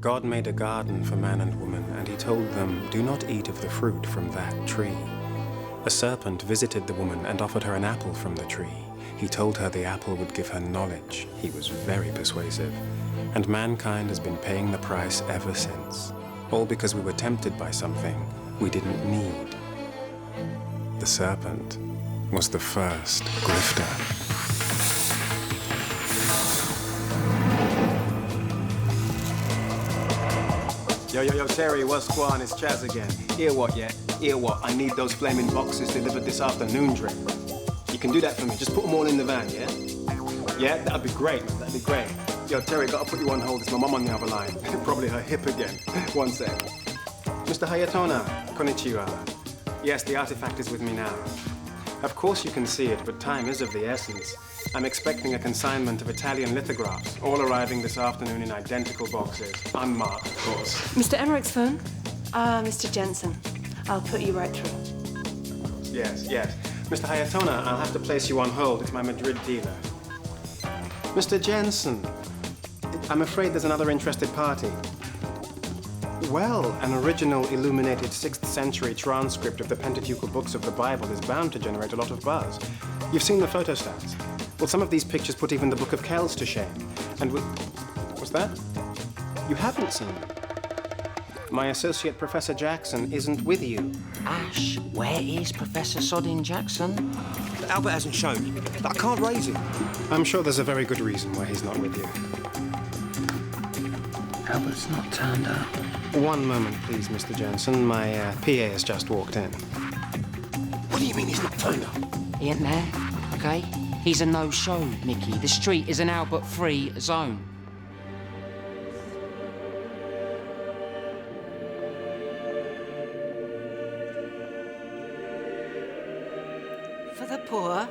God made a garden for man and woman, and he told them, "Do not eat of the fruit from that tree." A serpent visited the woman and offered her an apple from the tree. He told her the apple would give her knowledge. He was very persuasive. And mankind has been paying the price ever since. All because we were tempted by something we didn't need. The serpent was the first grifter. Yo, Terry, what's going? It's Chaz again. Hear what, yeah? Hear what? I need those flaming boxes delivered this afternoon, Drake. You can do that for me. Just put them all in the van, yeah? Yeah, that'd be great. That'd be great. Yo, Terry, gotta put you on hold. It's my mum on the other line. Probably her hip again. One sec. Mr. Hayatona, konnichiwa. Yes, the artifact is with me now. Of course you can see it, but time is of the essence. I'm expecting a consignment of Italian lithographs, all arriving this afternoon in identical boxes. Unmarked, of course. Mr. Emmerich's phone? Mr. Jensen. I'll put you right through. Yes. Mr. Hayatona, I'll have to place you on hold. It's my Madrid dealer. Mr. Jensen, I'm afraid there's another interested party. Well, an original illuminated 6th century transcript of the Pentateuchal books of the Bible is bound to generate a lot of buzz. You've seen the photostats. Well, some of these pictures put even the Book of Kells to shame. And what's that? You haven't seen them? My associate, Professor Jackson, isn't with you. Ash, where is Professor Sodding Jackson? Albert hasn't shown. I can't raise him. I'm sure there's a very good reason why he's not with you. Albert's not turned up. One moment, please, Mr. Jensen. My PA has just walked in. What do you mean he's not turned up? He ain't there, okay? He's a no-show, Mickey. The street is an Albert-free zone. For the poor.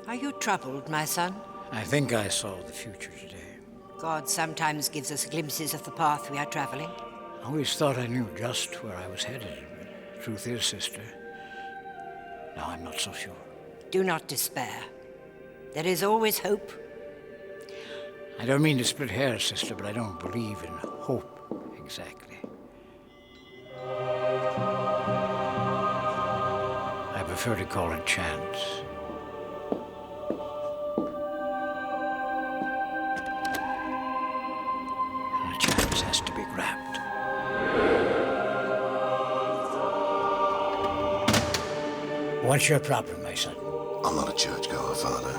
Are you troubled, my son? I think I saw the future today. God sometimes gives us glimpses of the path we are traveling. I always thought I knew just where I was headed. But truth is, sister, now I'm not so sure. Do not despair. There is always hope. I don't mean to split hairs, sister, but I don't believe in hope exactly. I prefer to call it chance. And a chance has to be grabbed. What's your problem, my son? I'm not a churchgoer, Father.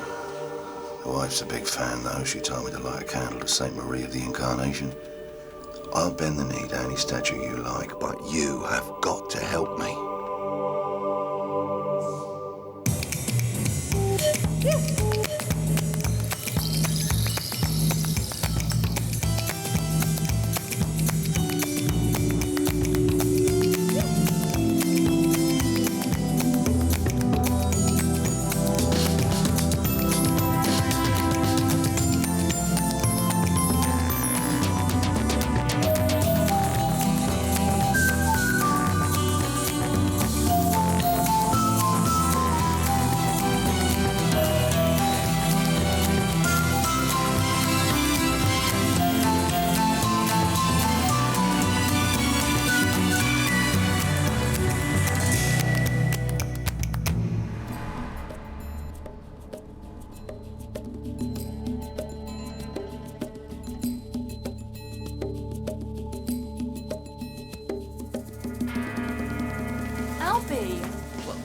The wife's a big fan, though. She told me to light a candle to St. Marie of the Incarnation. I'll bend the knee to any statue you like, but you have got to help me.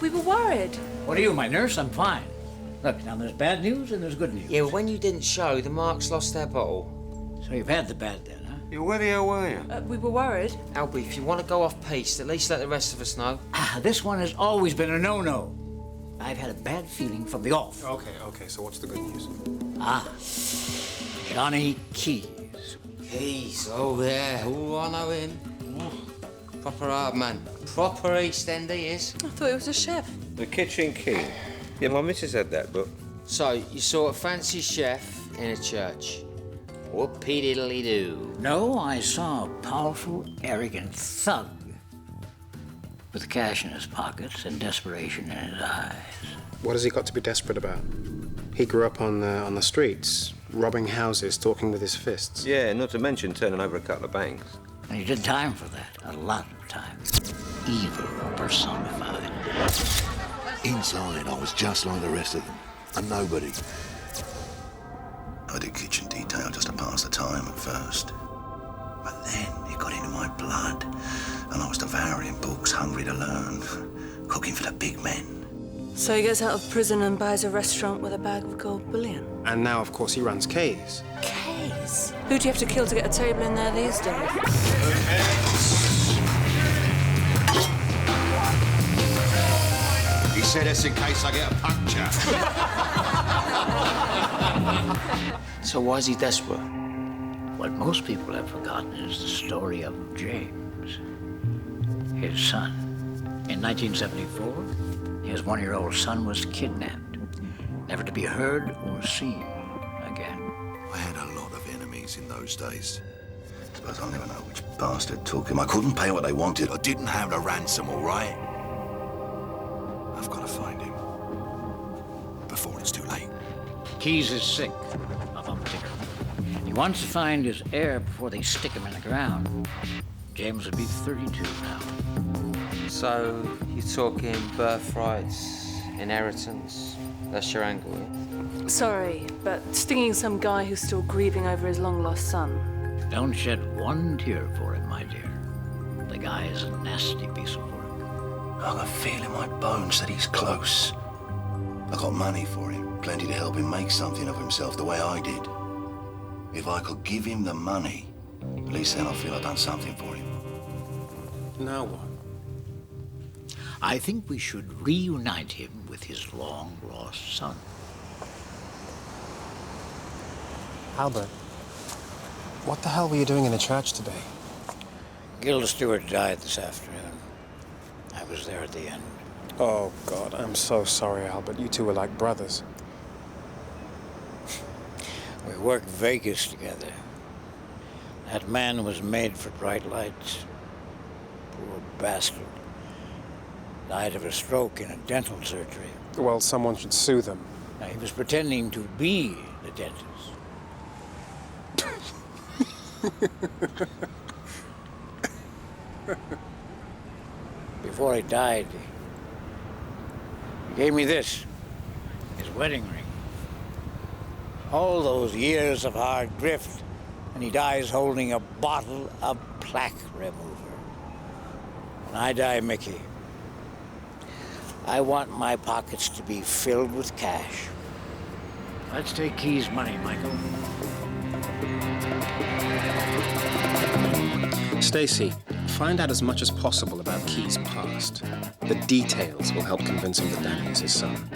We were worried. What are you, my nurse? I'm fine. Look, now there's bad news and there's good news. Yeah, well, when you didn't show, the Marks lost their bottle. So you've had the bad then, huh? Yeah, where the hell were you? We were worried. Albie, if you want to go off piste, at least let the rest of us know. This one has always been a no-no. I've had a bad feeling from the off. Okay, so what's the good news? Johnny Keys. Keys, oh yeah, oh, I know him. Proper hard man. Proper East End he is. I thought it was a chef. The Kitchen King. Yeah, my missus had that book. So, you saw a fancy chef in a church. Whoopie-diddly-doo. No, I saw a powerful, arrogant thug. with cash in his pockets and desperation in his eyes. What has he got to be desperate about? He grew up on the streets, robbing houses, talking with his fists. Yeah, not to mention turning over a couple of banks. And he did time for that, a lot of time. Evil personified. Inside, I was just like the rest of them. A nobody. I did kitchen detail just to pass the time at first. But then it got into my blood, and I was devouring books, hungry to learn, cooking for the big men. So he gets out of prison and buys a restaurant with a bag of gold bullion. And now, of course, he runs K's. K's? Who do you have to kill to get a table in there these days? He said this in case I get a puncture. So why is he desperate? What most people have forgotten is the story of James, his son. In 1974, his one-year-old son was kidnapped, never to be heard or seen again. I had a lot of enemies in those days. Suppose I'll never know which bastard took him. I couldn't pay what they wanted. I didn't have the ransom, all right? I've got to find him before it's too late. Keyes is sick of Humdinger. He wants to find his heir before they stick him in the ground. James would be 32 now. So, you're talking birthrights, inheritance? That's your angle, yeah? Sorry, but stinging some guy who's still grieving over his long-lost son. Don't shed one tear for him, my dear. The guy is a nasty piece of work. I can feel in my bones that he's close. I got money for him, plenty to help him make something of himself the way I did. If I could give him the money, at least then I'll feel I've done something for him. Now what? I think we should reunite him with his long-lost son. Albert, what the hell were you doing in the church today? Gilda Stewart died this afternoon. I was there at the end. Oh, God, I'm so sorry, Albert. You two were like brothers. We worked Vegas together. That man was made for bright lights. Poor bastard. Died of a stroke in a dental surgery. Well, someone should sue them. Now, he was pretending to be the dentist. Before he died, he gave me this, his wedding ring. All those years of hard grift, and he dies holding a bottle of plaque remover. When I die, Mickey, I want my pockets to be filled with cash. Let's take Key's money, Michael. Stacy, find out as much as possible about Key's past. The details will help convince him that Danny is his son.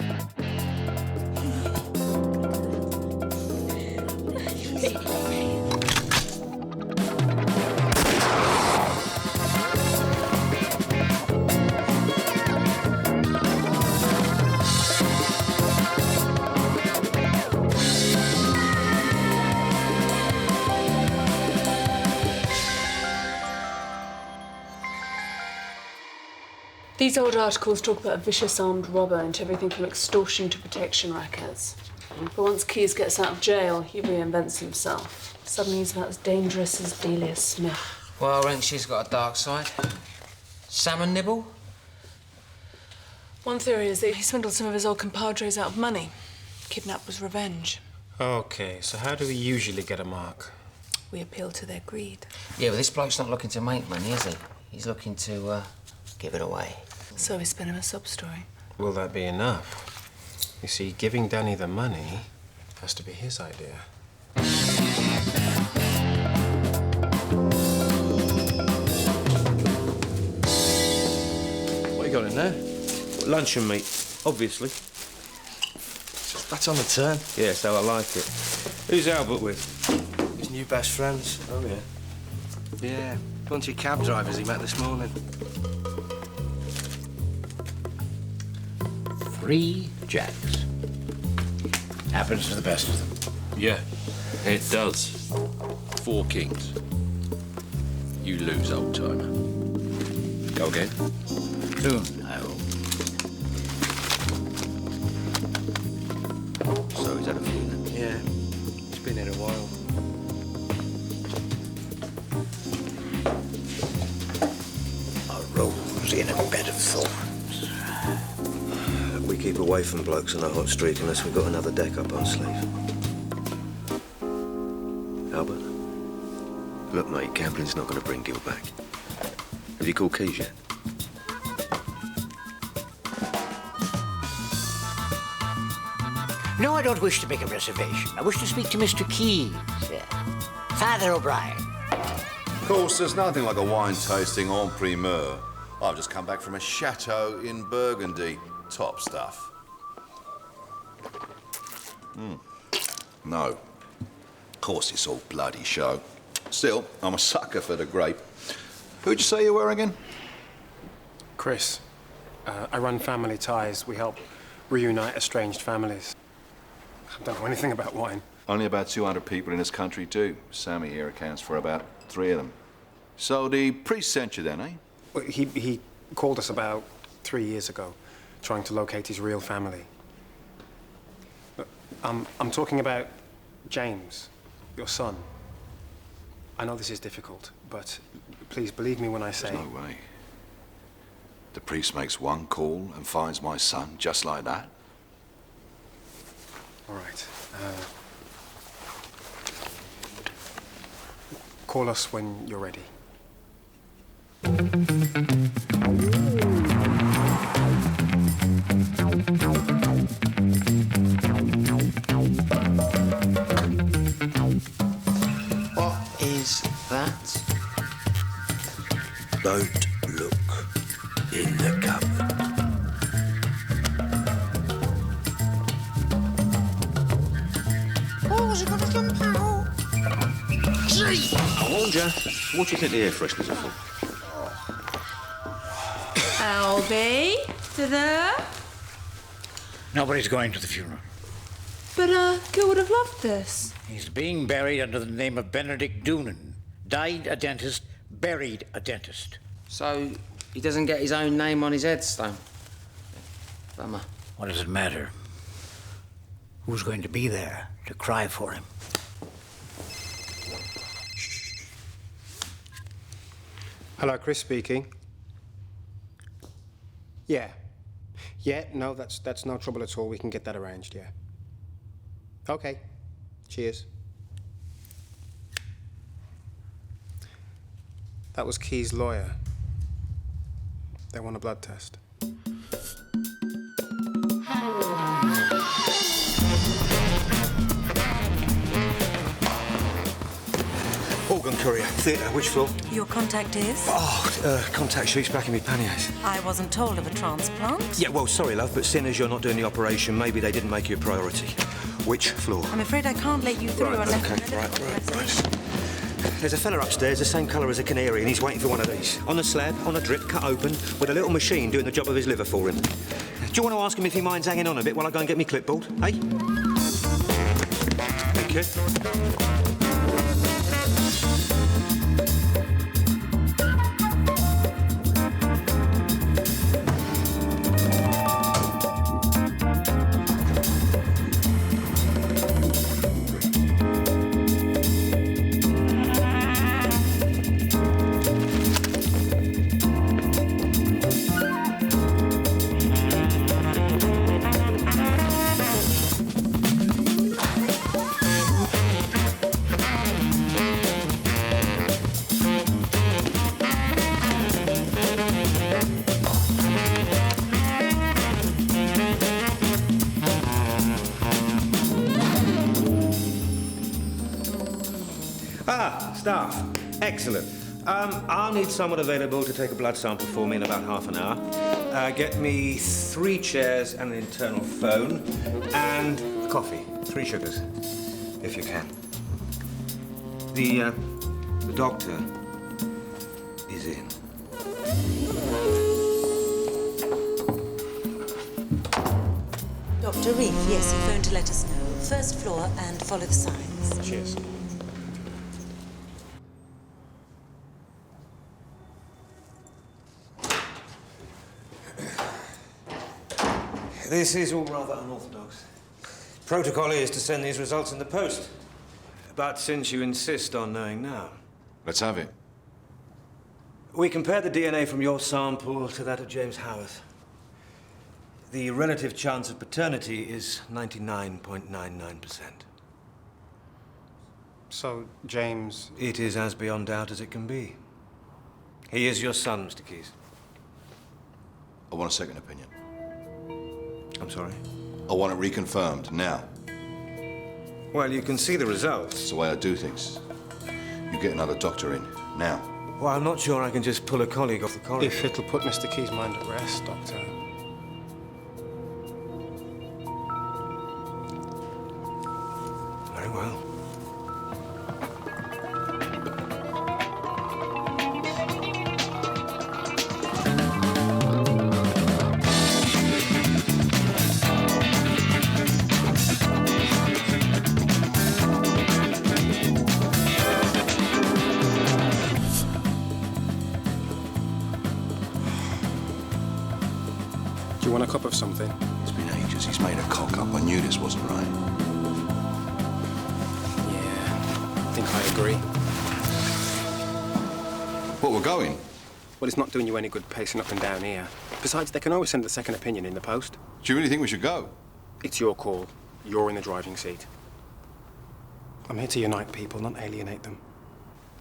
These old articles talk about a vicious armed robber into everything from extortion to protection rackets. But once Keyes gets out of jail, he reinvents himself. Suddenly he's about as dangerous as Delia Smith. Well, I reckon she's got a dark side. Salmon nibble? One theory is that he swindled some of his old compadres out of money. Kidnap was revenge. Okay, so how do we usually get a mark? We appeal to their greed. Yeah, but this bloke's not looking to make money, is he? He's looking to, give it away. So we spin him a sob story. Will that be enough? You see, giving Danny the money has to be his idea. What you got in there? Luncheon meat, obviously. That's on the turn. Yeah, so I like it. Who's Albert with? His new best friends. Oh, yeah. Yeah, bunch of cab drivers he met this morning. 3 jacks. Happens to the best of them. Yeah, it does. 4 kings. You lose, old timer. Go again. Soon, I hope. So he's had a few then? Yeah, he's been here a while. A rose in a bed of thorns. We keep away from blokes on a hot streak unless we've got another deck up our sleeve. Albert? Look, mate, gambling's not going to bring Gil back. Have you called Keys yet? No, I don't wish to make a reservation. I wish to speak to Mr. Keyes. Father O'Brien. Of course, there's nothing like a wine tasting en primeur. I've just come back from a chateau in Burgundy. Top stuff. No. Of course, it's all bloody show. Still, I'm a sucker for the grape. Who'd you say you were again? Chris. I run Family Ties. We help reunite estranged families. I don't know anything about wine. Only about 200 people in this country, too. Sammy here accounts for about 3 of them. So the priest sent you then, eh? Well, he called us about 3 years ago, trying to locate his real family. I'm talking about James, your son. I know this is difficult, but please believe me when I say... There's no way. The priest makes one call and finds my son just like that? All right. Call us when you're ready. What is that? Don't look in the cupboard. I warned you. What do you think the air fresheners are for? Albie, you there? Nobody's going to the funeral. But, Gil would have loved this. He's being buried under the name of Benedict Doonan. Died a dentist, buried a dentist. So he doesn't get his own name on his headstone. Bummer. What does it matter? Who's going to be there to cry for him? Hello, Chris speaking. Yeah. Yeah, no, that's no trouble at all. We can get that arranged, yeah. Okay. Cheers. That was Key's lawyer. They want a blood test. Organ courier, theatre, which floor? Your contact is? Oh, contact sheets back in my panniers. I wasn't told of a transplant. Yeah, well, sorry, love, but seeing as you're not doing the operation, maybe they didn't make you a priority. Which floor? I'm afraid I can't let you through unless... Okay, right. There's a fella upstairs, the same colour as a canary, and he's waiting for one of these. On a slab, on a drip, cut open, with a little machine doing the job of his liver for him. Do you want to ask him if he minds hanging on a bit while I go and get me clipboard, eh? Thank you. Staff. Excellent. I'll need someone available to take a blood sample for me in about half an hour. Get me 3 chairs and an internal phone. And coffee. 3 sugars, if you can. The doctor is in. Dr. Reef, yes, he phoned to let us know. First floor and follow the signs. Cheers. This is all rather unorthodox. Protocol is to send these results in the post. But since you insist on knowing now... Let's have it. We compared the DNA from your sample to that of James Howarth. The relative chance of paternity is 99.99%. So, James... It is as beyond doubt as it can be. He is your son, Mr. Keyes. I want a second opinion. I'm sorry? I want it reconfirmed, now. Well, you can see the results. It's the way I do things. You get another doctor in, now. Well, I'm not sure I can just pull a colleague off the corridor. If it'll put Mr. Keyes' mind at rest, Doctor. Very well. Do you want a cup of something? It's been ages. He's made a cock up. I knew this wasn't right. Yeah, I think I agree. What, we're going? Well, it's not doing you any good pacing up and down here. Besides, they can always send the second opinion in the post. Do you really think we should go? It's your call. You're in the driving seat. I'm here to unite people, not alienate them.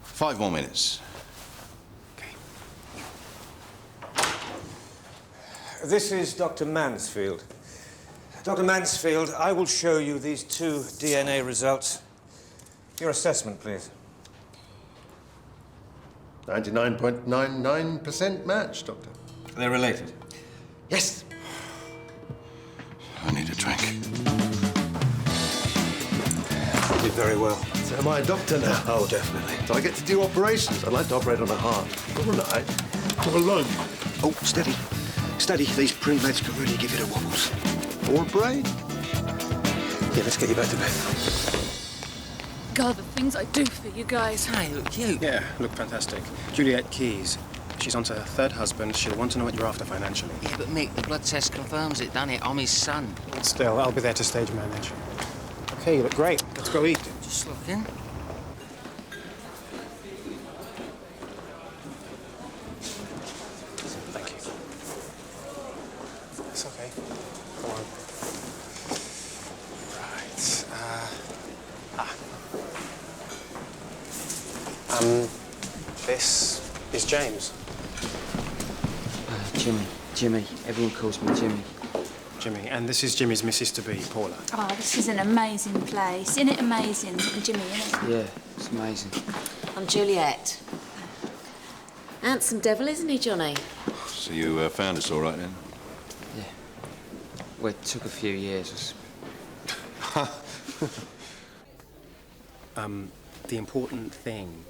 5 more minutes. This is Dr. Mansfield. Dr. Mansfield, I will show you these 2 DNA results. Your assessment, please. 99.99% match, Doctor. They're related. Yes. I need a drink. You did very well. So am I a doctor now? Oh, definitely. So I get to do operations. I'd like to operate on a heart. All right. Or a lung. Oh, steady. Steady. These print meds can really give you the wobbles. Or a brain. Yeah, let's get you back to bed. God, the things I do for you guys. Hey, look cute. Yeah, look fantastic. Juliet Keyes. She's on to her 3rd husband. She'll want to know what you're after financially. Yeah, but Mick, the blood test confirms it, doesn't it? I'm his son. Still, I'll be there to stage manage. Okay, you look great. Let's go eat. Just looking. Thank you. It's okay. Come on. Right. This is James. Jimmy. Everyone calls me Jimmy. Jimmy, and this is Jimmy's Missus-to-be, Paula. Oh, this is an amazing place. Isn't it amazing? Jimmy, isn't it? Yeah, it's amazing. I'm Juliet. Handsome devil, isn't he, Johnny? So you found us all right then? Yeah. Well, it took a few years. The important thing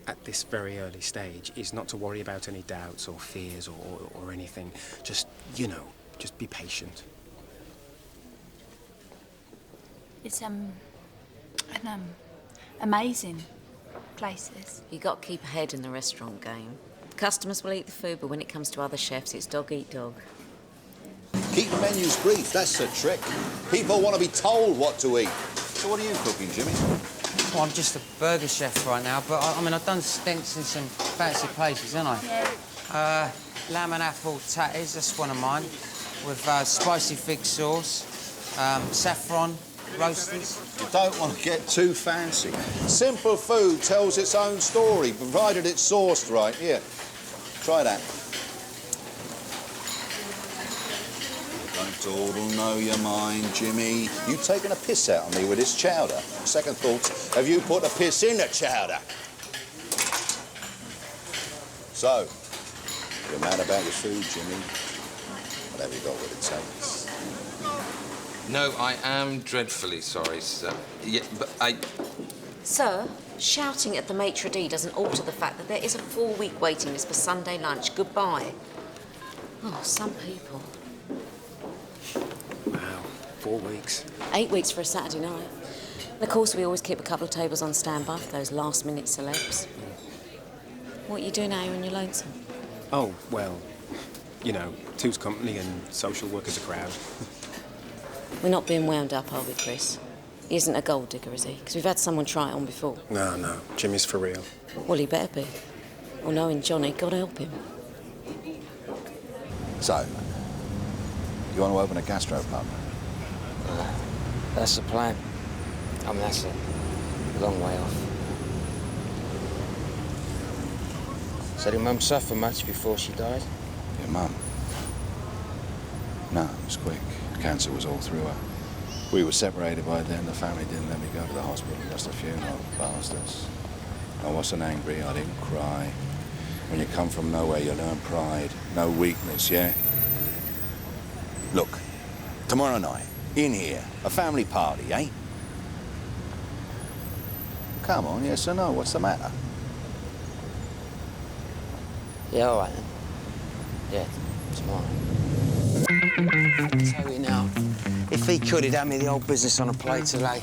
at this very early stage is not to worry about any doubts or fears or anything. Just, you know, just be patient. It's amazing places. You got to keep ahead in the restaurant game. Customers will eat the food, but when it comes to other chefs, it's dog eat dog. Keep the menus brief, that's the trick. People want to be told what to eat. So what are you cooking, Jimmy? Well, I'm just a burger chef right now, but I mean, I've done stints in some fancy places, haven't I? Yeah. Lamb and apple tatties, that's one of mine, with spicy fig sauce, saffron, roasters. You don't want to get too fancy. Simple food tells its own story, provided it's sourced right. Here, try that. Don't dawdle know your mind, Jimmy. You taking a piss out of me with this chowder? Second thoughts, have you put a piss in the chowder? So, you're mad about your food, Jimmy? But have you got what it takes? No, I am dreadfully sorry, sir. Yeah, but I... Sir, shouting at the maitre d' doesn't alter the fact that there is a 4-week waiting list for Sunday lunch. Goodbye. Oh, some people. Wow, 4 weeks. 8 weeks for a Saturday night. And of course, we always keep a couple of tables on standby for those last-minute celebs. What are you doing now you're on your lonesome? Oh, well, You know, two's company and social work as a crowd. We're not being wound up, are we, Chris? He isn't a gold digger, is he? Because we've had someone try it on before. No. Jimmy's for real. Well, he better be. Or knowing Johnny, God help him. So, you want to open a gastropub? That's the plan. I mean, that's a long way off. So did Mum suffer much before she died? Your mum? No, it was quick. Cancer was all through her. We were separated by then. The family didn't let me go to the hospital. Just a funeral, bastards. I wasn't angry. I didn't cry. When you come from nowhere, you learn pride. No weakness, yeah? Look, tomorrow night, in here, a family party, eh? Come on, yes or no? What's the matter? Yeah, all right then. Yeah, tomorrow. Tell you now, if he could, he'd have me the old business on a plate today.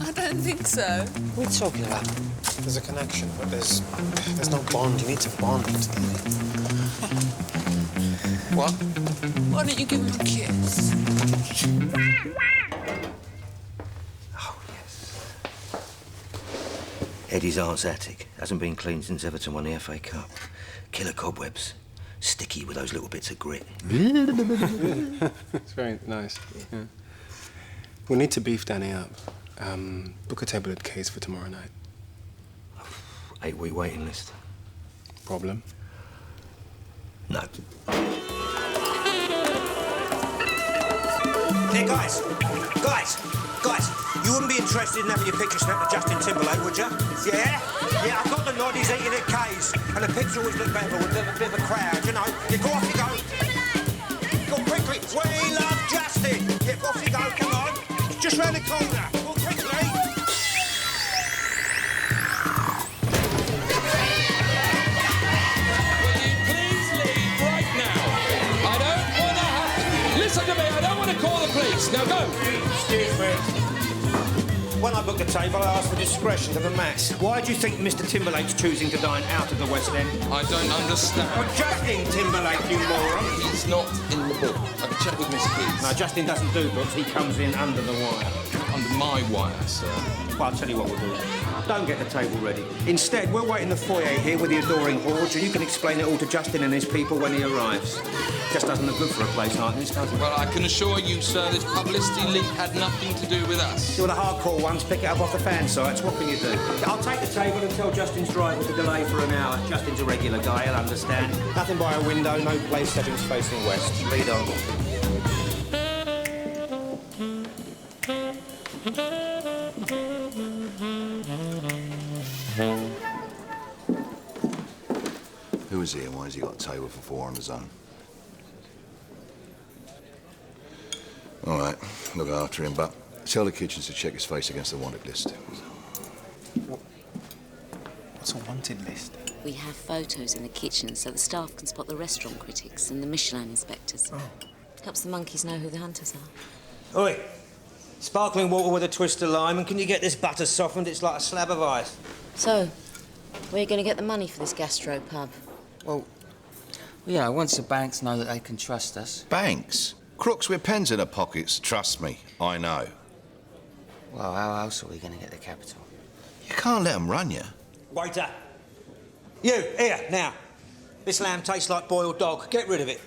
I don't think so. What are you talking about? There's a connection, but there's no bond. You need to bond. What? Why don't you give him a kiss? Oh, yes. Eddie's aunt's attic. Hasn't been cleaned since Everton won the FA Cup. Killer cobwebs. Sticky with those little bits of grit. It's very nice. Yeah. We'll need to beef Danny up. Book a table at K's for tomorrow night. 8-week waiting list. Problem? No. Hey, guys, you wouldn't be interested in having your picture snapped with Justin Timberlake, would you? Yeah? Yeah, I've got the nod, he's eating at K's, and the picture always look better with a bit of a crowd, you know. Yeah, go off you go. Go quickly. We love Justin. Yeah, off you go, come on. It's just round the corner. Go quickly. Listen to me, I don't want to call the police. Now go. Excuse me. When I booked the table, I asked for discretion to the max. Why do you think Mr. Timberlake's choosing to dine out of the West End? I don't understand. Well, Justin Timberlake, you moron. He's not in the book. I can check with Miss Keys. No, Justin doesn't do books. He comes in under the wire. Under my wire, sir. Well, I'll tell you what we'll do. Don't get the table ready. Instead, we'll wait in the foyer here with the adoring Horge, and you can explain it all to Justin and his people when he arrives. Just doesn't look good for a place like this, does it? Well, I can assure you, sir, this publicity leak had nothing to do with us. You're the hardcore ones, pick it up off the fan sites. What can you do? I'll take the table and tell Justin's driver to delay for an hour. Justin's a regular guy, he'll understand. Nothing by a window, no place settings facing west. Lead on. Who is he and why has he got a table for 4 on his own? All right, look after him, but tell the kitchens to check his face against the wanted list. What's a wanted list? We have photos in the kitchen so the staff can spot the restaurant critics and the Michelin inspectors. Oh. Helps the monkeys know who the hunters are. Oi, sparkling water with a twist of lime, and can you get this butter softened? It's like a slab of ice. So, where are you going to get the money for this gastro pub? Well, yeah, once the banks know that they can trust us. Banks? Crooks with pens in their pockets, trust me, I know. Well, how else are we going to get the capital? You can't let them run you. Waiter. You, here, now. This lamb tastes like boiled dog. Get rid of it.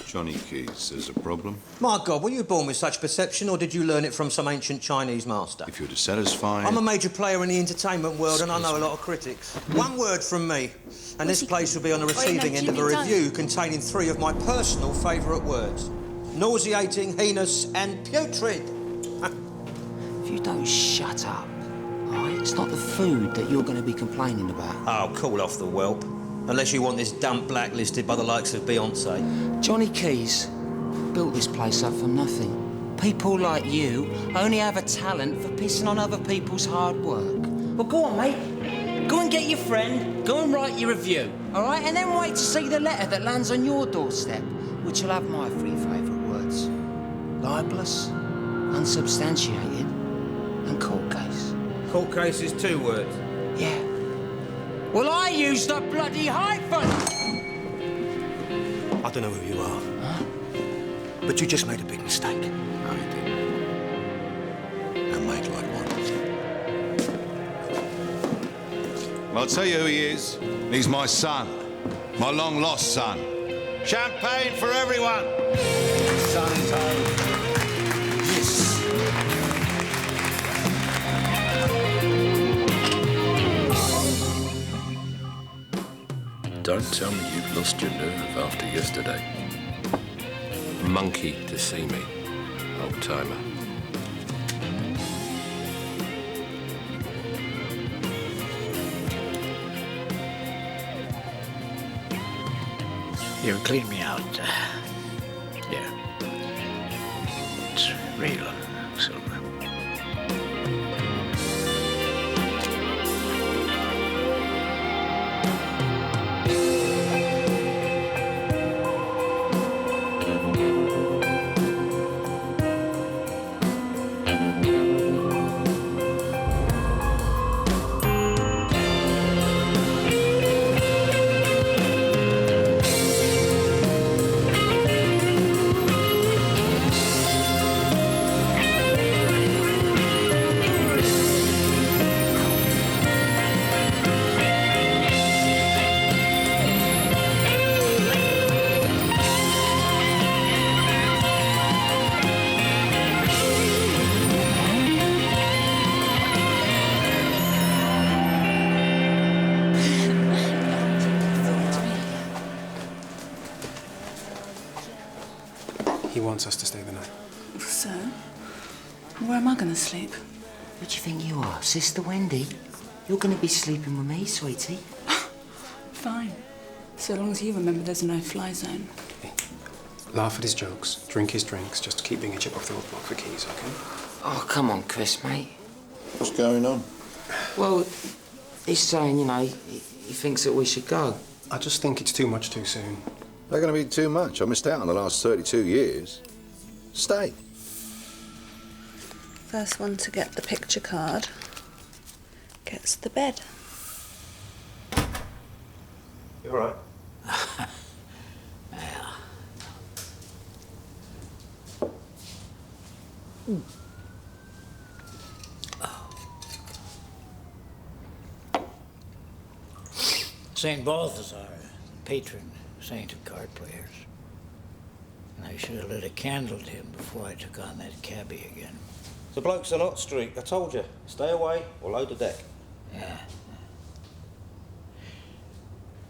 Johnny Keys, there's a problem. My God, were you born with such perception, or did you learn it from some ancient Chinese master? If you're dissatisfied... I'm a major player in the entertainment world, and I know a lot of critics. One word from me, and this place will be on the receiving end of a review containing 3 of my personal favourite words. Nauseating, heinous, and putrid. If you don't shut up, all right, it's not the food that you're going to be complaining about. Oh, cool off the whelp. Unless you want this dump blacklisted by the likes of Beyonce. Johnny Keys built this place up from nothing. People like you only have a talent for pissing on other people's hard work. Well, go on, mate. Go and get your friend, go and write your review, all right? And then wait to see the letter that lands on your doorstep, which will have my 3 favourite words. Libelous, unsubstantiated, and court case. Court case is 2 words? Yeah. Well, I used a bloody hyphen! I don't know who you are. Huh? But you just made a big mistake. No, you didn't. And make like one. Well, I'll tell you who he is. He's my son. My long-lost son. Champagne for everyone! Son is home. Yes. Don't tell me you've lost your nerve after yesterday. Monkey to see me, old-timer. You cleaned me out. Yeah. It's real, Silver. He wants us to stay the night. So? Where am I going to sleep? Who do you think you are, Sister Wendy? You're going to be sleeping with me, sweetie. Fine. So long as you remember there's a no-fly zone. Hey, laugh at his jokes, drink his drinks, just keep being a chip off the old block for keys, OK? Oh, come on, Chris, mate. What's going on? Well, he's saying, you know, he thinks that we should go. I just think it's too much too soon. They're going to be too much. I missed out on the last 32 years. Stay. First one to get the picture card gets the bed. You all right? Yeah. St. Balthazar, patron saint of card players. And I should have lit a candle to him before I took on that cabbie again. The bloke's a lot streak, I told you. Stay away or load the deck. Yeah.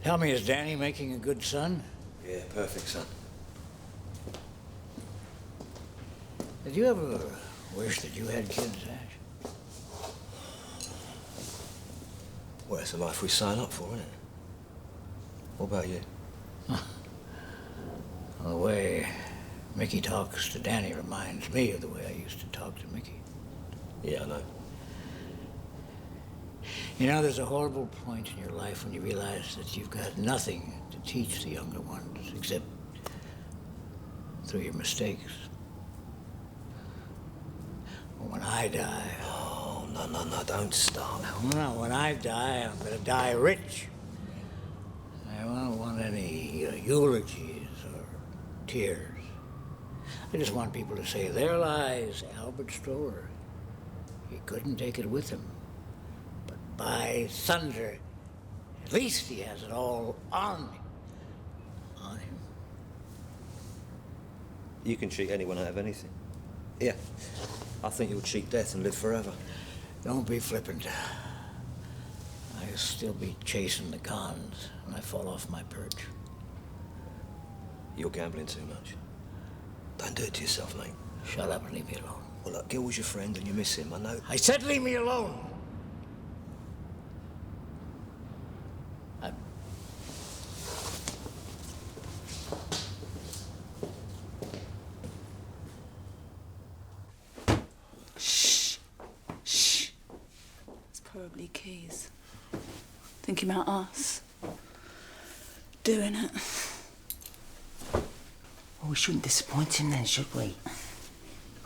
Tell me, is Danny making a good son? Yeah, perfect, son. Did you ever wish that you had kids, Ash? Well, it's the life we sign up for, isn't it? What about you? The way Mickey talks to Danny reminds me of the way I used to talk to Mickey. Yeah, I know. You know, there's a horrible point in your life when you realize that you've got nothing to teach the younger ones except through your mistakes. When I die... Oh, no, don't start. No, when I die, I'm gonna die rich. I don't want any eulogies or tears. I just want people to say, there lies Albert Stroller. He couldn't take it with him. But by thunder, at least he has it all on him. You can cheat anyone out of anything. Yeah. I think you'll cheat death and live forever. Don't be flippant. I'll still be chasing the cons when I fall off my perch. You're gambling too much. Don't do it to yourself, mate. Shut up and leave me alone. Well, look, Gil was your friend and you miss him, I know. I said leave me alone! Shh. Shh. It's probably Keys. Thinking about us. Doing it. Well, we shouldn't disappoint him then, should we?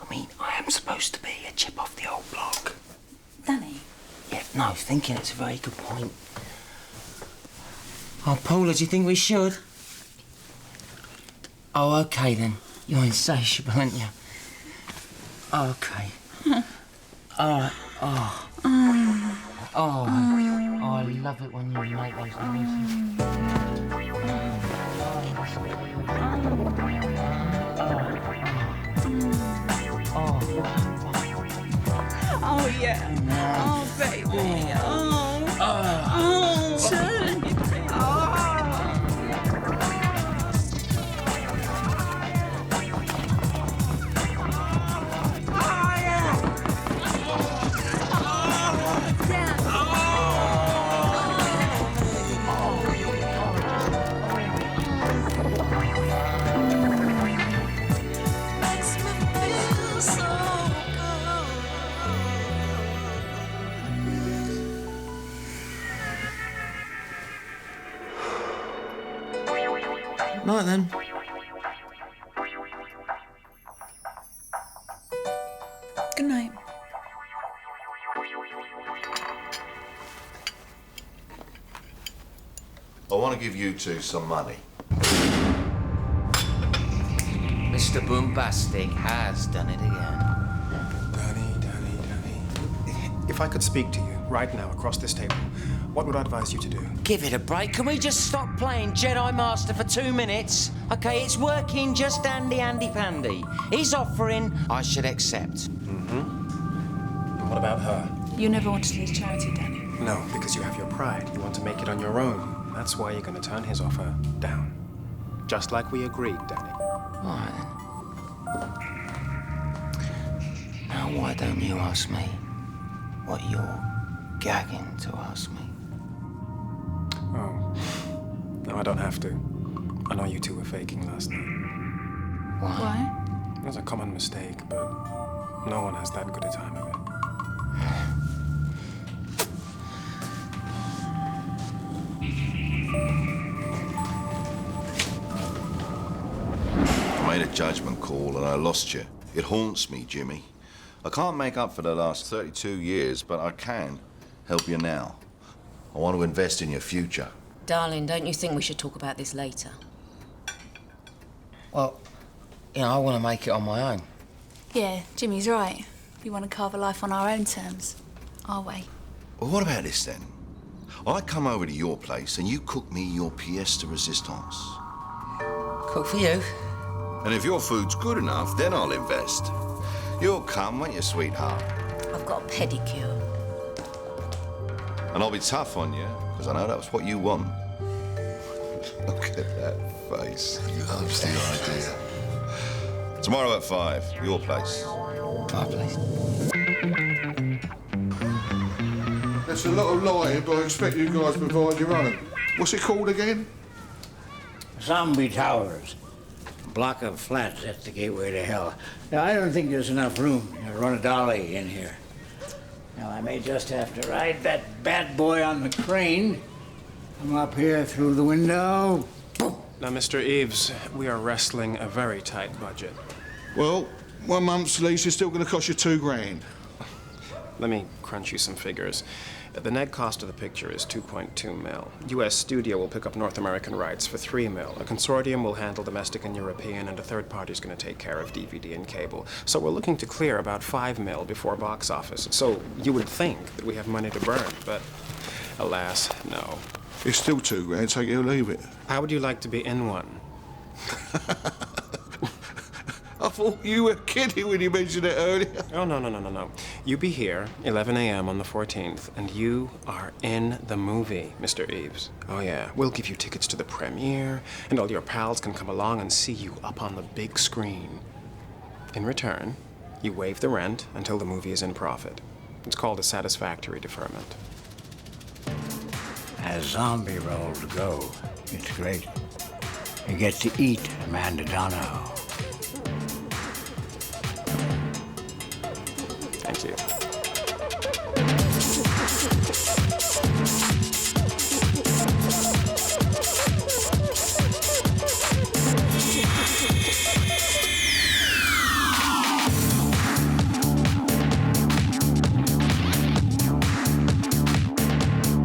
I mean, I am supposed to be a chip off the old block. Danny? Yeah, no, thinking it's a very good point. Oh, Paula, do you think we should? Oh, OK, then. You're insatiable, aren't you? OK. All right. Oh. Oh, I love it when you make those noises. Oh, yeah. Oh, baby. Oh, turn it, baby. Night then. Good night. I want to give you two some money. Mr. Boombastic has done it again. Danny. If I could speak to you right now across this table, what would I advise you to do? Give it a break. Can we just stop playing Jedi Master for 2 minutes? OK, it's working just handy-pandy. He's offering, I should accept. And what about her? You never wanted his charity, Danny. No, because you have your pride. You want to make it on your own. That's why you're going to turn his offer down. Just like we agreed, Danny. All right, then. Now, why don't you ask me what you're gagging to ask me? Oh. No, I don't have to. I know you two were faking last night. Why? It was a common mistake, but no one has that good a time of it. I made a judgment call and I lost you. It haunts me, Jimmy. I can't make up for the last 32 years, but I can help you now. I want to invest in your future. Darling, don't you think we should talk about this later? Well, you know, I want to make it on my own. Yeah, Jimmy's right. We want to carve a life on our own terms, our way. Well, what about this, then? I come over to your place and you cook me your pièce de résistance. Cook for you. And if your food's good enough, then I'll invest. You'll come, won't you, sweetheart? I've got a pedicure. And I'll be tough on you, because I know that's what you want. Look at that face. Loves the idea. Tomorrow at 5, your place. My place. That's a lot of lying, but I expect you guys to provide your own. What's it called again? Zombie Towers. A block of flats at the gateway to hell. Now, I don't think there's enough room to run a dolly in here. Now, I may just have to ride that bad boy on the crane. Come up here through the window. Boom. Now, Mr. Eves, we are wrestling a very tight budget. Well, 1 month's lease is still going to cost you $2 grand. Let me crunch you some figures. The net cost of the picture is 2.2 mil. U.S. studio will pick up North American rights for 3 mil. A consortium will handle domestic and European, and a third party is going to take care of DVD and cable. So we're looking to clear about 5 mil before box office. So you would think that we have money to burn, but alas, no. It's still $2 grand, take it or leave it. How would you like to be in one? I thought you were kidding when you mentioned it earlier. Oh, no. You be here, 11 a.m. on the 14th, and you are in the movie, Mr. Eves. Oh, yeah. We'll give you tickets to the premiere, and all your pals can come along and see you up on the big screen. In return, you waive the rent until the movie is in profit. It's called a satisfactory deferment. As zombie roles go, it's great. You get to eat Amanda Dono. Thank you.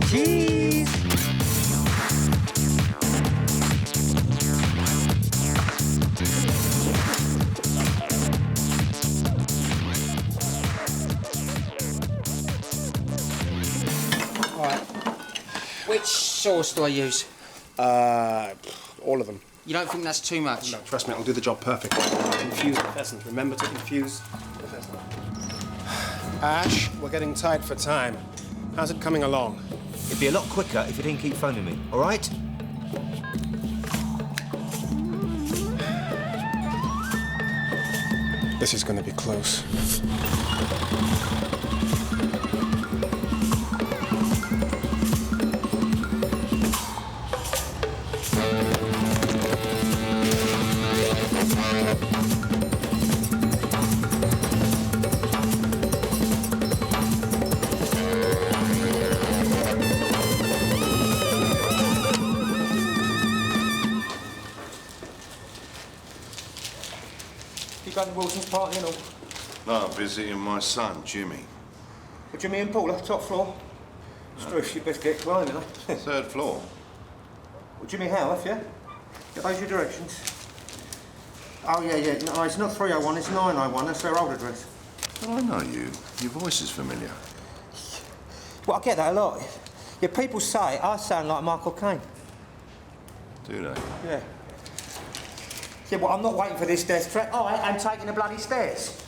Cheese! sauce do I use? All of them. You don't think that's too much? No, trust me, I'll do the job perfectly. Infuse the pheasant. Remember to infuse the pheasant. Ash, we're getting tight for time. How's it coming along? It'd be a lot quicker if you didn't keep phoning me, all right? This is going to be close. You going to Wilson's party and all? No, visiting my son, Jimmy. Well, Jimmy and Paula, top floor. Struth, you best get climbing, eh? Third floor. Well, Jimmy Howarth, yeah? Get those your directions. Oh, yeah. No, it's not 301, it's 901. That's their old address. Well, I know you. Your voice is familiar. Well, I get that a lot. Yeah, people say I sound like Michael Caine. Do they? Yeah. Yeah, well, I'm not waiting for this death threat. I am taking the bloody stairs.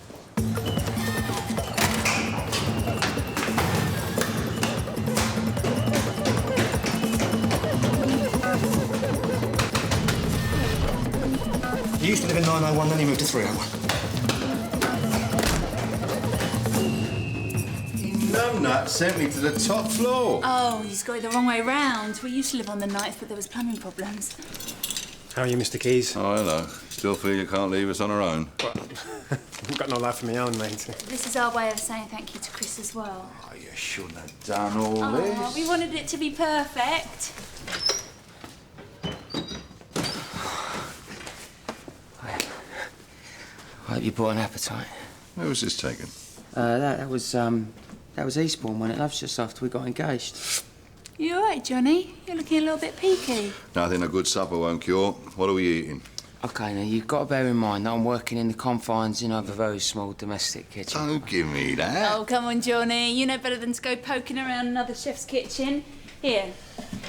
He used to live in 901, then he moved to 301. Numbnut sent me to the top floor. Oh, he's got it the wrong way round. We used to live on the 9th, but there was plumbing problems. How are you, Mr. Keys? Oh, hello. Still feel you can't leave us on our own? Well, I've got no life of my own, mate. This is our way of saying thank you to Chris as well. Oh, you shouldn't have done all this. We wanted it to be perfect. I hope you brought an appetite. Where was this taken? That was Eastbourne when it loves just after we got engaged. You all right, Johnny? You're looking a little bit peaky. Nothing a good supper won't cure. What are we eating? OK, now, you've got to bear in mind that I'm working in the confines, of a very small domestic kitchen. Don't give me that. Oh, come on, Johnny. You know better than to go poking around another chef's kitchen. Here,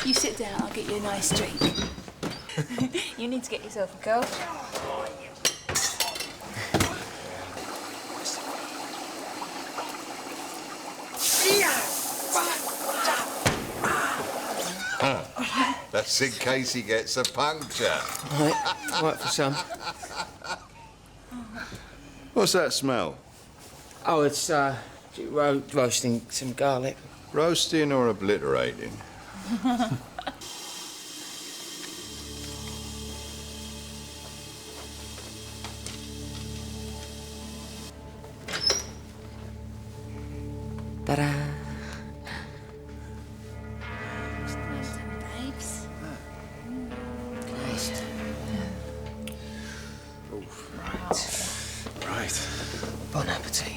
you sit down. I'll get you a nice drink. You need to get yourself a coat. That's in case he gets a puncture. Right for some. What's that smell? Oh, it's roasting some garlic. Roasting or obliterating? Ta-da! Right. Bon appetit.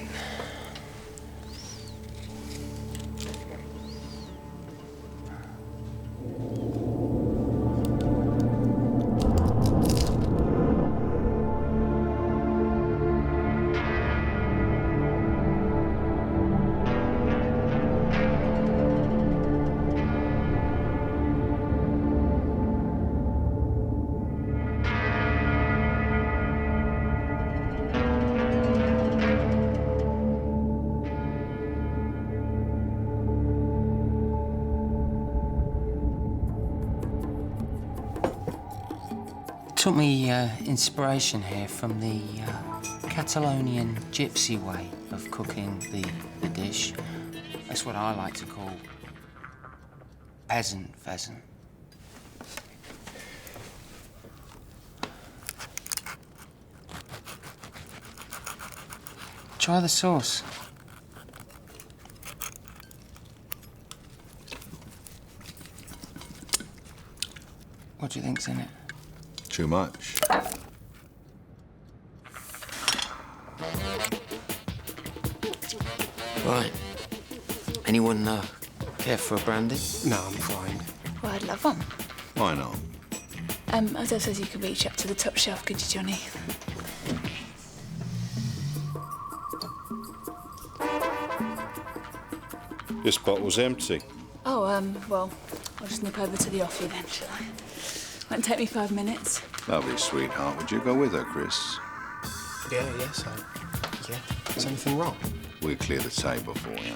Took me inspiration here from the Catalonian gypsy way of cooking the dish. That's what I like to call peasant pheasant. Try the sauce. What do you think's in it? Too much. Right. Anyone care for a brandy? No, I'm fine. Well, I'd love one. Why not? I don't suppose you could reach up to the top shelf, could you, Johnny? This bottle's empty. Oh, well, I'll just nip over to the offie then, shall I? Won't take me 5 minutes. Lovely sweetheart. Would you go with her, Chris? Yeah. Is anything wrong? We'll clear the table for you.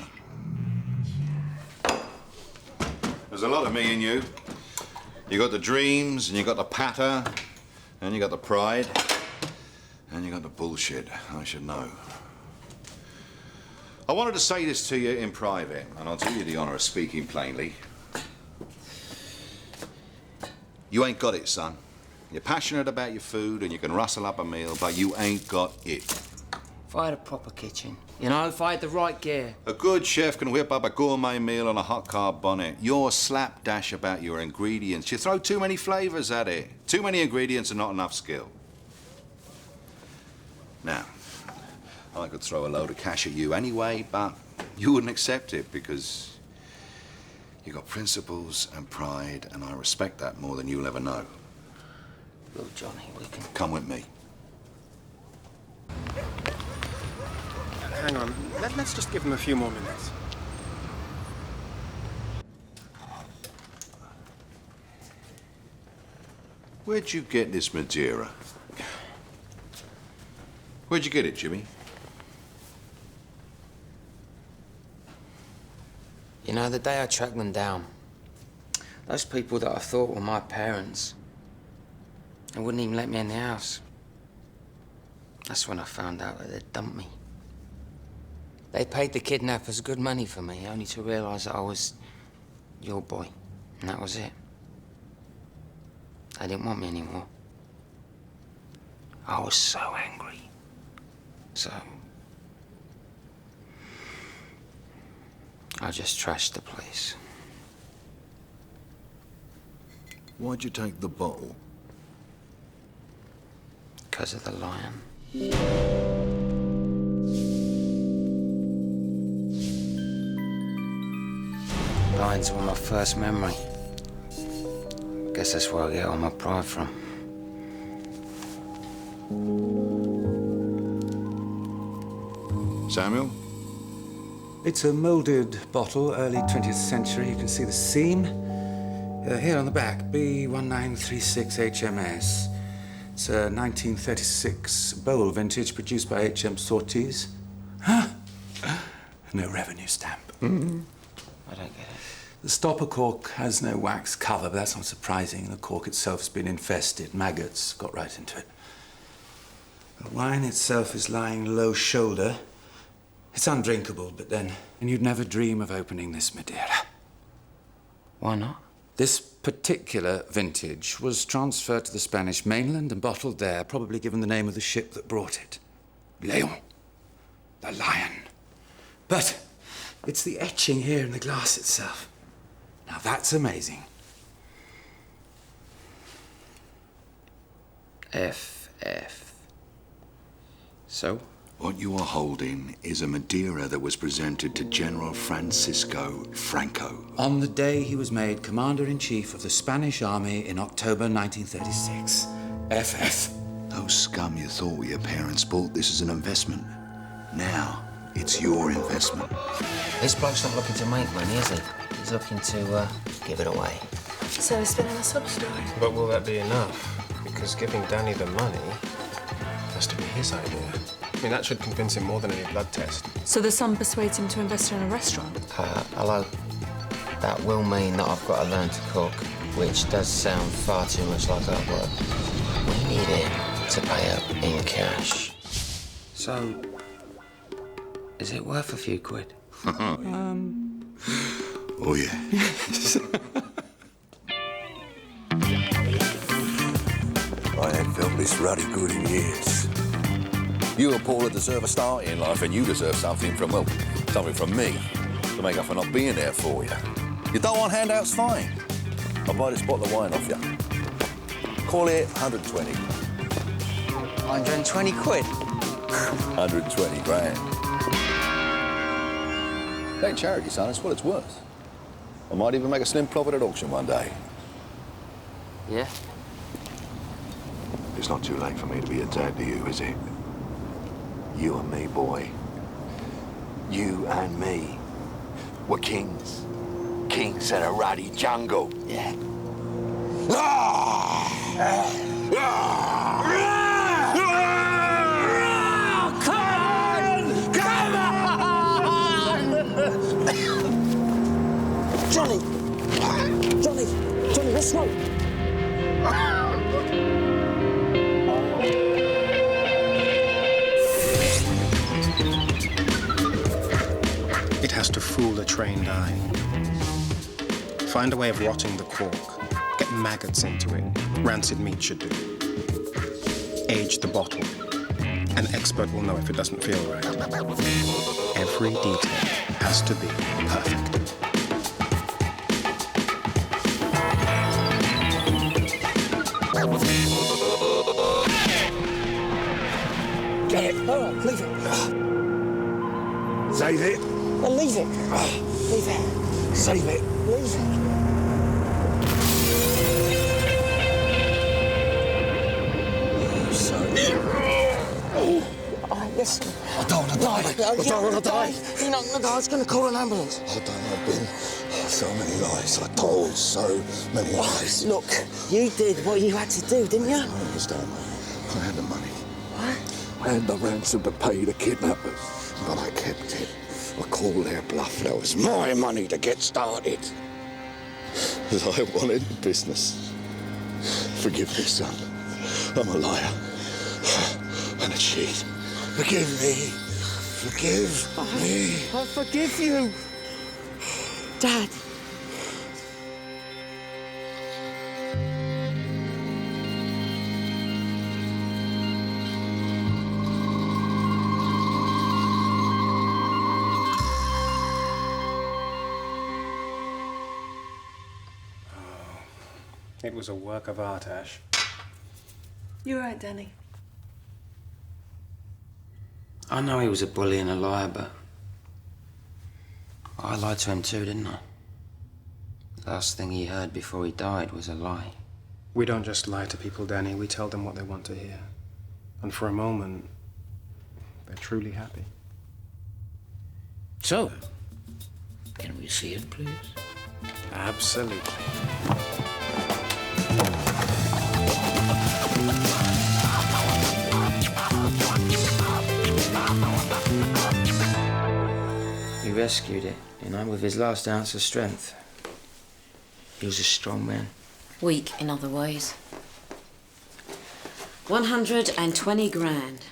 There's a lot of me in you. You got the dreams, and you got the patter, and you got the pride, and you got the bullshit. I should know. I wanted to say this to you in private, and I'll do you the honor of speaking plainly. You ain't got it, son. You're passionate about your food, and you can rustle up a meal, but you ain't got it. If I had a proper kitchen, you know, if I had the right gear. A good chef can whip up a gourmet meal on a hot carb bonnet. You're slapdash about your ingredients. You throw too many flavors at it. Too many ingredients and not enough skill. Now, I could throw a load of cash at you anyway, but you wouldn't accept it because you got principles and pride, and I respect that more than you'll ever know. Look, Johnny, we can... Come with me. Hang on. Let's just give him a few more minutes. Where'd you get this Madeira? Where'd you get it, Jimmy? You know, the day I tracked them down, those people that I thought were my parents, they wouldn't even let me in the house. That's when I found out that they'd dumped me. They paid the kidnappers good money for me, only to realise that I was your boy, and that was it. They didn't want me anymore. I was so angry. So... I just trashed the place. Why'd you take the bottle? Because of the lion. Lions were my first memory. Guess that's where I get all my pride from. Samuel? It's a moulded bottle, early 20th century. You can see the seam. Here on the back, B1936 HMS. It's a 1936 bowl vintage produced by H.M. Sorties. Huh? No revenue stamp. I don't get it. The stopper cork has no wax cover, but that's not surprising. The cork itself has been infested. Maggots got right into it. The wine itself is lying low shoulder. It's undrinkable, but then you'd never dream of opening this Madeira. Why not? This particular vintage was transferred to the Spanish mainland and bottled there, probably given the name of the ship that brought it. Leon, the lion. But it's the etching here in the glass itself. Now that's amazing. FF. So? What you are holding is a Madeira that was presented to General Francisco Franco. On the day he was made Commander-in-Chief of the Spanish Army in October 1936. FF. Those scum you thought were your parents bought this as an investment. Now, it's your investment. This bloke's not looking to make money, is he? He's looking to give it away. So he's spinning a sub story. But will that be enough? Because giving Danny the money has to be his idea. I mean, that should convince him more than any blood test. So the son persuades him to invest in a restaurant? Hello. That will mean that I've got to learn to cook, which does sound far too much like hard work. We need him to pay up in cash. So, is it worth a few quid? Oh, yeah. I ain't felt this ruddy good in years. You and Paula deserve a start in life, and you deserve something from, well, something from me to make up for not being there for you. You don't want handouts, fine. I'll buy this bottle of wine off you. Call it 120. 120 quid? 120 grand. It ain't charity, son. It's what it's worth. I might even make a slim profit at auction one day. Yeah? It's not too late for me to be a dad to you, is it? You and me, boy. You and me. We're kings. kings of the ruddy jungle. Yeah. Johnny! Johnny! Johnny, let's smoke! It has to fool a trained eye. Find a way of rotting the cork. Get maggots into it. Rancid meat should do. Age the bottle. An expert will know if it doesn't feel right. Every detail has to be perfect. Get it. All right, leave it. Save it. Well, leave it. Leave it. Save it. Leave it. All right, listen. I don't want to die. I don't want to die. You're not going to die. I was going to call an ambulance. I don't know, Ben. So many lies. I told so many lies. Look, you did what you had to do, didn't you? I understand, mate. I had the money. What? I had the ransom to pay the kidnappers, but I kept it. I called their bluff. That was my money to get started. Because I wanted business. Forgive me, son. I'm a liar. And a cheat. Forgive me. Forgive me. I forgive you. Dad. It was a work of art, Ash. You're right, Danny. I know he was a bully and a liar, but I lied to him too, didn't I? The last thing he heard before he died was a lie. We don't just lie to people, Danny. We tell them what they want to hear. And for a moment, they're truly happy. So, can we see it, please? Absolutely. He rescued it, with his last ounce of strength. He was a strong man. Weak in other ways. 120 grand.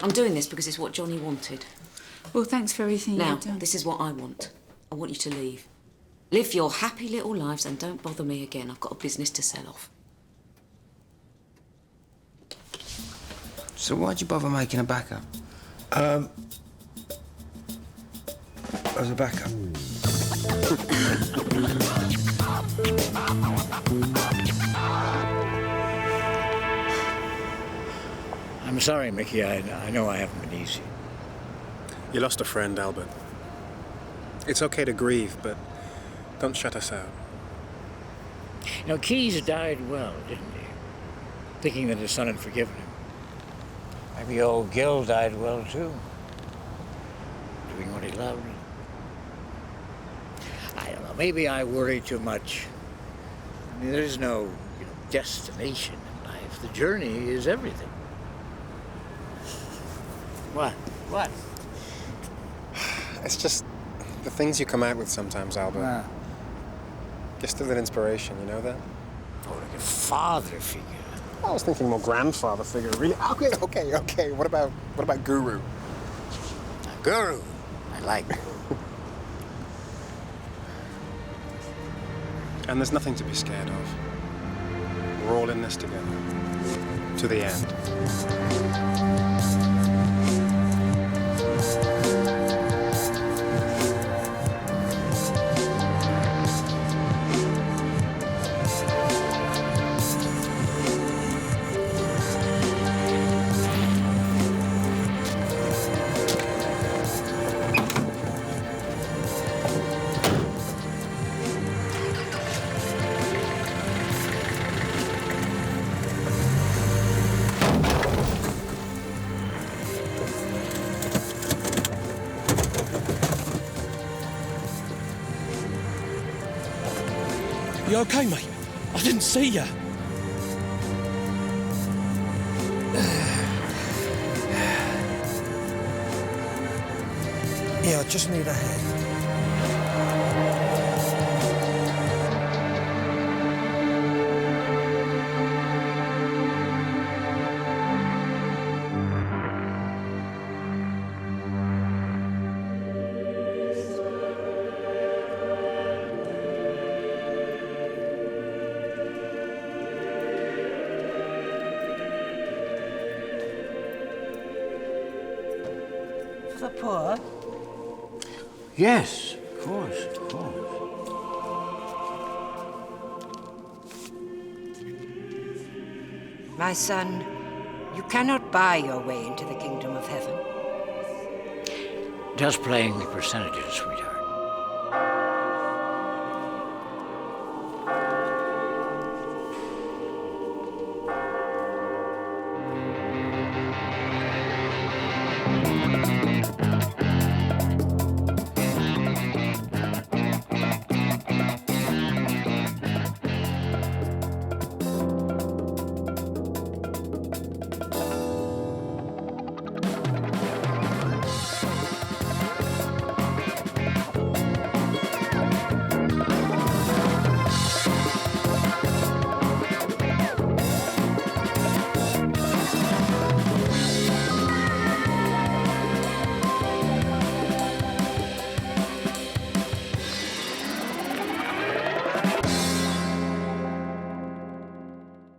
I'm doing this because it's what Johnny wanted. Well, thanks for everything Now, you've done. this is what I want. I want you to leave. Live your happy little lives and don't bother me again. I've got a business to sell off. So why'd you bother making a backup? As a backup. I'm sorry, Mickey. I know I haven't been easy. You lost a friend, Albert. It's okay to grieve, but don't shut us out. You know, Keyes died well, didn't he? Thinking that his son had forgiven him. Maybe old Gil died well, too. Doing what he loved. I don't know. Maybe I worry too much. I mean, there's no, destination in life. The journey is everything. What? What? It's just the things you come out with sometimes, Albert. Just a little inspiration, you know that? Oh, like a father figure. I was thinking more grandfather figure, really. Okay. What about Guru? Guru. I like. And there's nothing to be scared of. We're all in this together. To the end. You okay, mate? I didn't see you. Yeah, I just need a hand. For the poor? Yes, of course, of course. My son, you cannot buy your way into the kingdom of heaven. Just playing the percentages, sweetheart.